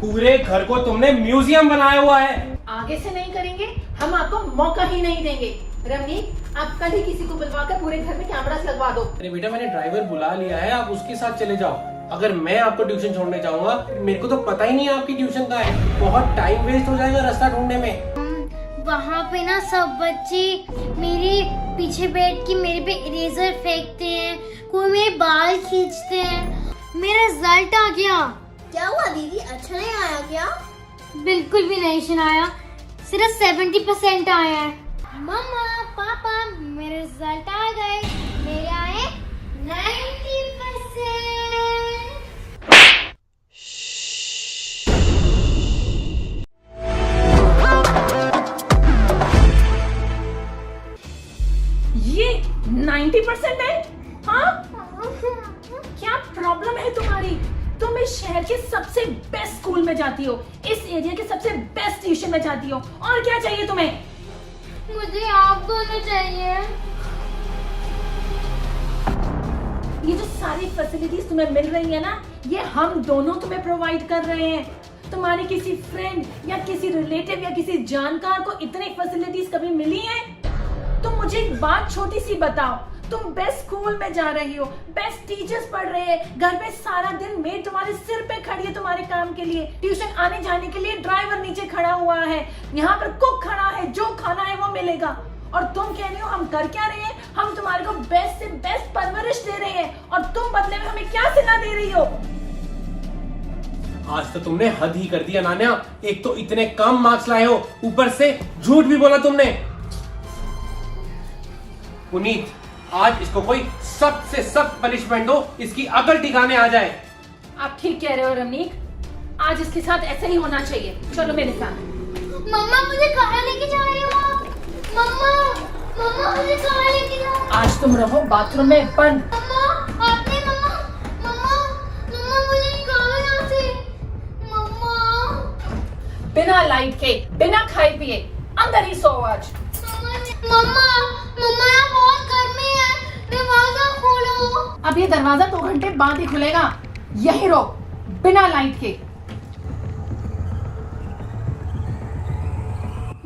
पूरे घर को तुमने म्यूजियम बनाया हुआ है। आगे से नहीं करेंगे, हम आपको मौका ही नहीं देंगे। रवनीत, आप कल ही किसी को बुलवाकर पूरे घर में कैमरास लगवा दो। अरे बेटा, मैंने ड्राइवर बुला लिया है, आप उसके साथ चले जाओ। अगर मैं आपको ट्यूशन छोड़ने जाऊंगा, मेरे को तो पता ही नहीं है आपकी ट्यूशन कहाँ है। बहुत टाइम वेस्ट हो जाएगा रास्ता ढूंढने में। वहाँ पे ना सब बच्चे मेरे पीछे बैठ के मेरे पे इरेजर फेंकते हैं, कोई मेरे बाल खींचते हैं। मेरा रिजल्ट आ गया। क्या हुआ दीदी, अच्छा नहीं आया क्या? बिल्कुल भी नहीं सुनाया, सिर्फ 70% आया है। मम्मा पापा मेरे रिजल्ट आ गए, मेरे आए 90%। ये 90% है? हाँ, क्या प्रॉब्लम है तुम्हारी? तुम इस शहर के सबसे बेस्ट स्कूल में जाती हो, इस एरिया के सबसे बेस्ट ट्यूशन में जाती हो, और क्या चाहिए तुम्हें? मुझे आप दोनों चाहिए। ये जो सारी फैसिलिटीज तुम्हें मिल रही है ना, ये हम दोनों तुम्हें प्रोवाइड कर रहे हैं। तुम्हारे किसी फ्रेंड या किसी रिलेटिव या किसी जानकार को इतनी फैसिलिटीज कभी मिली है? तुम मुझे एक बात छोटी सी बताओ, तुम बेस्ट स्कूल में जा रही हो, बेस्ट टीचर्स पढ़ रहे हैं, घर पे सारा दिन मेड तुम्हारे सिर पे खड़ी है तुम्हारे काम के लिए, ट्यूशन आने जाने के लिए ड्राइवर नीचे खड़ा हुआ है, यहाँ पर कुक खड़ा है, जो खाना है वो मिलेगा। और तुम कह रही हो हम कर क्या रहे हैं? हम तुम्हारे को बेस्ट से बेस्ट परवरिश दे रहे हैं, और तुम बदले में हमें क्या सिला दे रही हो? आज तो तुमने हद ही कर दिया नान्या। एक तो इतने कम मार्क्स लाए हो, ऊपर से झूठ भी बोला तुमने। पुनीत, आज इसको कोई सख्त से सख्त पनिशमेंट दो, इसकी अकल ठिकाने आ जाए। आप ठीक कह रहे हो रमनीक, आज इसके साथ ऐसा ही होना चाहिए। चलो मेरे साथ। मम्मा मुझे कहाँ लेके जा रहे हो आप? मम्मा मम्मा मुझे कहाँ लेके जा रहे हो? आज तुम रहो बाथरूम में बंद। मम्मा आपने मम्मा मम्मा मम्मा मुझे निकालो यहाँ से। मम्मा बिना लाइट के, बिना खाए पिए अंदर ही सो आज। मम्मा मम्मा यहाँ बहुत गर्मी है, दरवाजा खोलो। अब ये दरवाजा 2 घंटे बाद ही खुलेगा, यही रहो बिना लाइट के।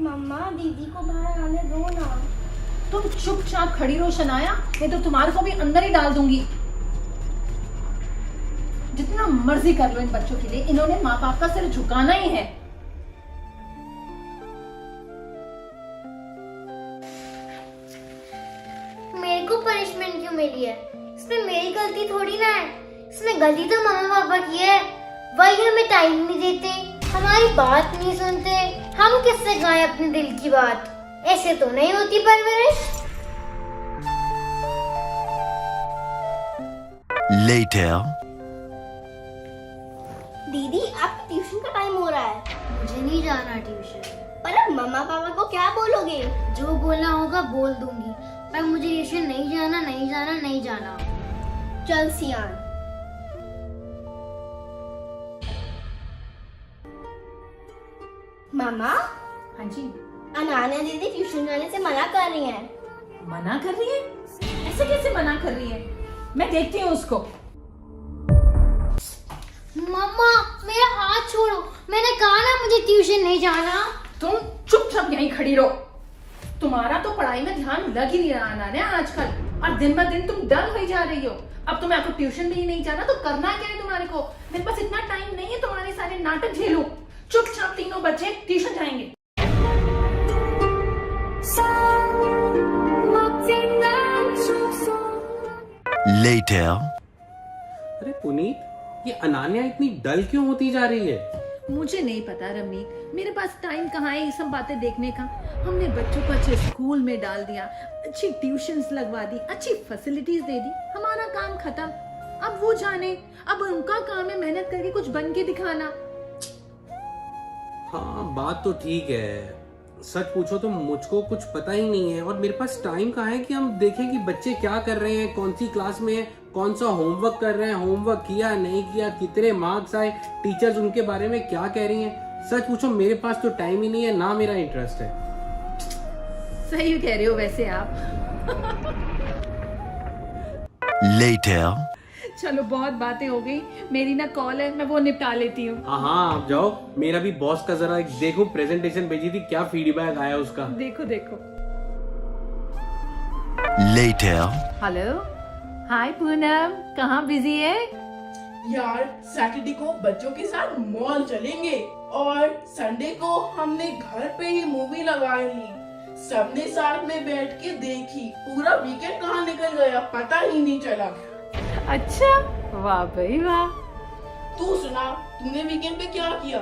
मम्मा दीदी को बाहर आने दो ना। तुम चुपचाप खड़ी रहो शनाया, नहीं तो तुम्हारे को भी अंदर ही डाल दूंगी। जितना मर्जी कर लो इन बच्चों के लिए, इन्होंने माँ बाप का सिर झुकाना ही है। मेरे को पनिशमेंट क्यों मिली है? इसमें मेरी गलती थोड़ी ना है, इसमें गलती तो मम्मा पापा की है। वही हमें टाइम नहीं देते, हमारी बात नहीं सुनते, हम किससे गाएं अपने दिल की बात? ऐसे तो नहीं होती परवरिश। Later. दीदी आपका ट्यूशन का टाइम हो रहा है, मुझे नहीं जाना ट्यूशन। पर अब मम्मा पापा को क्या बोलोगे? जो बोलना होगा बोल दूंगी, पर मुझे ट्यूशन नहीं जाना नहीं जाना नहीं जाना। चल सियान। मामा, हाँ जी। अनान्या दीदी ट्यूशन जाने से मना कर रही हैं। मना कर रही है? ऐसे कैसे मना कर रही है? मैं देखती हूँ उसको। मम्मा मेरा हाथ छोड़ो, मैंने कहा ना मुझे ट्यूशन नहीं जाना। तुम चुपचाप यहीं खड़ी रहो। तुम्हारा तो पढ़ाई में ध्यान लग ही नहीं रहा ना आजकल, और दिन ब दिन तुम डल हो जा रही हो। अब तुम्हें आपको ट्यूशन भी नहीं जाना, तो करना क्या है तुम्हारे को? मेरे पास इतना टाइम नहीं है तुम्हारे सारे नाटक झेलूं। चुपचाप तीनों बच्चे ट्यूशन जाएंगे। Later. अरे पुनीत, ये अनान्या इतनी डल क्यों होती जा रही है? मुझे नहीं पता रमनीक, मेरे पास टाइम कहाँ है ये सब बातें देखने का। हमने बच्चों को अच्छे स्कूल में डाल दिया, अच्छी ट्यूशंस लगवा दी, अच्छी फैसिलिटीज दे दी, हमारा काम खत्म। अब वो जाने, अब उनका काम है मेहनत करके कुछ बन के दिखाना। हाँ, बात तो ठीक है। सच पूछो तो मुझको कुछ पता ही नहीं है, और मेरे पास टाइम कहाँ है कि हम देखें कि बच्चे क्या कर रहे हैं, कौन सी क्लास में है, कौन सा होमवर्क कर रहे हैं, होमवर्क किया नहीं किया, कितने मार्क्स आए, टीचर्स उनके बारे में क्या कह रही हैं। सच पूछो मेरे पास तो टाइम ही नहीं है, ना मेरा इंटरेस्ट है। सही कह रहे हो वैसे आप। Later. चलो बहुत बातें हो गई, मेरी ना कॉल है, मैं वो निपटा लेती हूँ। हाँ हाँ आप जाओ, मेरा भी बॉस का जरा देखो प्रेजेंटेशन भेजी थी, क्या फीडबैक आया उसका। देखो देखो। Later. हेलो, हाय पूनम, कहाँ बिजी है? यार सैटरडे को बच्चों के साथ मॉल चलेंगे और संडे को हमने घर पे ही मूवी लगा ली, सबने साथ में बैठ के देखी, पूरा वीकेंड कहाँ निकल गया पता ही नहीं चला। अच्छा, वाह भाई वाह। तू सुना, तूने वीकेंड पे क्या किया?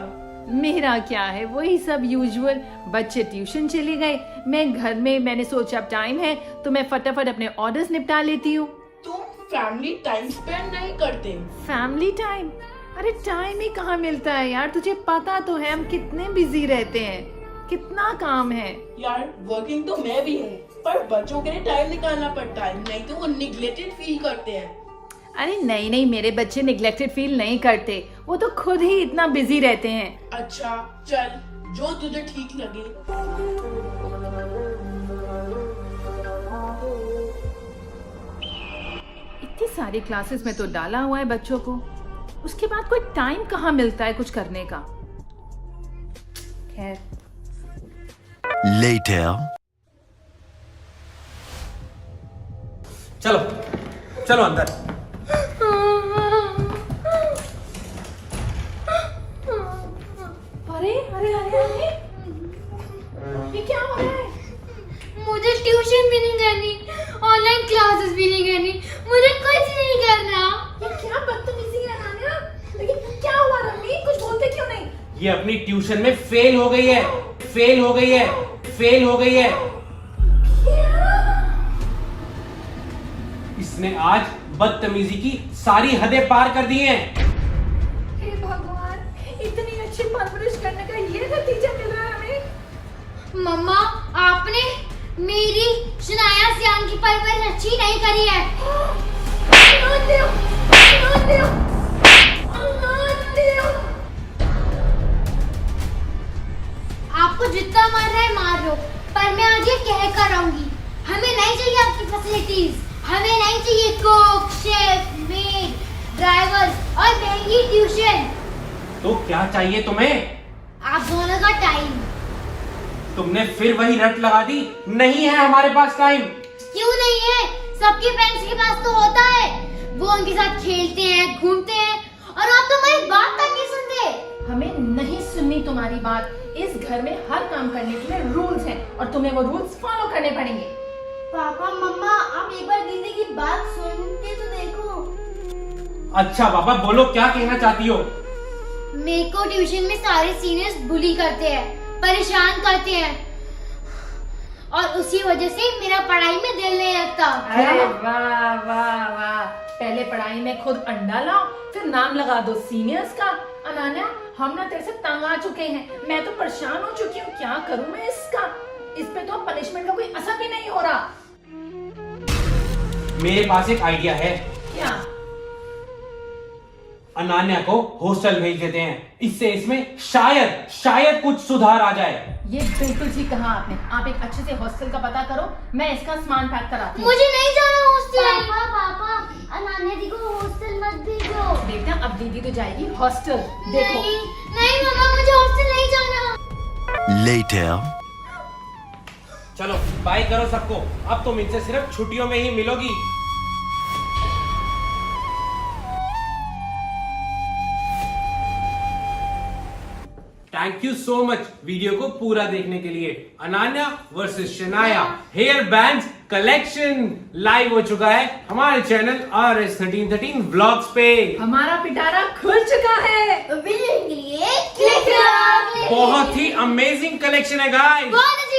मेरा क्या है, वही सब यूजुअल। बच्चे ट्यूशन चले गए, मैं घर में, मैंने सोचा अब टाइम है तो मैं फटाफट अपने ऑर्डर्स निपटा लेती हूँ। तुम फैमिली टाइम स्पेंड नहीं करते? Family time? अरे टाइम ही कहाँ मिलता है यार, तुझे पता तो है हम कितने बिजी रहते हैं, कितना काम है। यार वर्किंग तो मैं भी हूँ, पर बच्चों के लिए टाइम निकालना पड़ता है, नहीं तो वो निग्लेक्टेड फील करते हैं। अरे नहीं नहीं, मेरे बच्चे निग्लेक्टेड फील नहीं करते, वो तो खुद ही इतना बिजी रहते हैं। अच्छा चल, जो तुझे ठीक लगे। इतनी सारी क्लासेस में तो डाला हुआ है बच्चों को, उसके बाद कोई टाइम कहाँ मिलता है कुछ करने का। खैर, Later. चलो चलो अंदर। अरे अरे अरे अरे, ये क्या हो रहा है? मुझे ट्यूशन भी नहीं करनी, ऑनलाइन क्लासेस भी नहीं करनी, मुझे कुछ नहीं करना। ये क्या बदतमीजी है अनान्या? लेकिन क्या हुआ रम्मी, कुछ बोलते क्यों नहीं? ये अपनी ट्यूशन में फेल हो गई है, फेल हो गई है, फेल हो गई है। इसने आज बदतमीजी की सारी हदें पार कर दी हैं। हे भगवान, इतनी अच्छी परवरिश करने का ये नतीजा मिल रहा है हमें। मम्मा, आपने मेरी शनाया सियान की परवरिश अच्छी नहीं करी है। आपको जितना मार रहा है मार लो, पर मैं आज ये कह कर रहूंगी, हमें नहीं चाहिए आपकी फैसिलिटीज, हमें नहीं चाहिए कुक, शेफ, मेड, ड्राइवर और महंगी ट्यूशन। तो क्या चाहिए तुम्हें? आप दोनों का टाइम। तुमने फिर वही रट लगा दी, नहीं है हमारे पास टाइम। क्यों नहीं है? सबके पेरेंट्स के पास तो होता है, वो उनके साथ खेलते हैं, घूमते हैं, और आप तो हमारी बात तक नहीं सुनते। हमें नहीं सुननी तुम्हारी बात। इस घर में हर काम करने के लिए रूल्स हैं और तुम्हें वो रूल्स फॉलो करने पड़ेंगे। पापा मम्मा, आप एक बार दीदी की बात सुन के तो देखो। अच्छा बाबा बोलो, क्या कहना चाहती हो? मेरे को ट्यूशन में सारे सीनियर्स बुली करते हैं, परेशान करते हैं, और उसी वजह से मेरा पढ़ाई में दिल नहीं लगता। अरे वाह वाह वाह, पहले पढ़ाई में खुद अंडा लाओ, फिर नाम लगा दो सीनियर्स का। अनान्या, हम ना तेरे से तंग आ चुके हैं, मैं तो परेशान हो चुकी हूँ, क्या करूँ मैं इसका? इस पे तो पनिशमेंट का कोई असर भी नहीं हो रहा। मेरे पास एक आइडिया है। क्या? अनान्या को हॉस्टल भेज देते हैं, इससे इसमें शायद कुछ सुधार आ जाए। ये बिल्कुल ठीक कहा आपने। आप एक अच्छे से हॉस्टल का पता करो, मैं इसका सामान पैक कराती हूँ। मुझे नहीं जाना हॉस्टल। पापा, अनान्या दी को हॉस्टल मत भेजो। बेटा, अब दीदी तो जाएगी हॉस्टल। देखो, नहीं मम्मा, मुझे हॉस्टल नहीं जाना। Later. चलो बाय करो सबको, अब तुम इनसे सिर्फ छुट्टियों में ही मिलोगी। Thank you so much video को पूरा देखने के लिए। Ananya versus Shanaya hair bands collection live हो चुका है हमारे चैनल RS1313 व्लॉग्स पे। हमारा पिटारा खुल चुका है। विलन के लिए क्लिक करो। बहुत ही अमेजिंग कलेक्शन है गाइस। बहुत अच्छी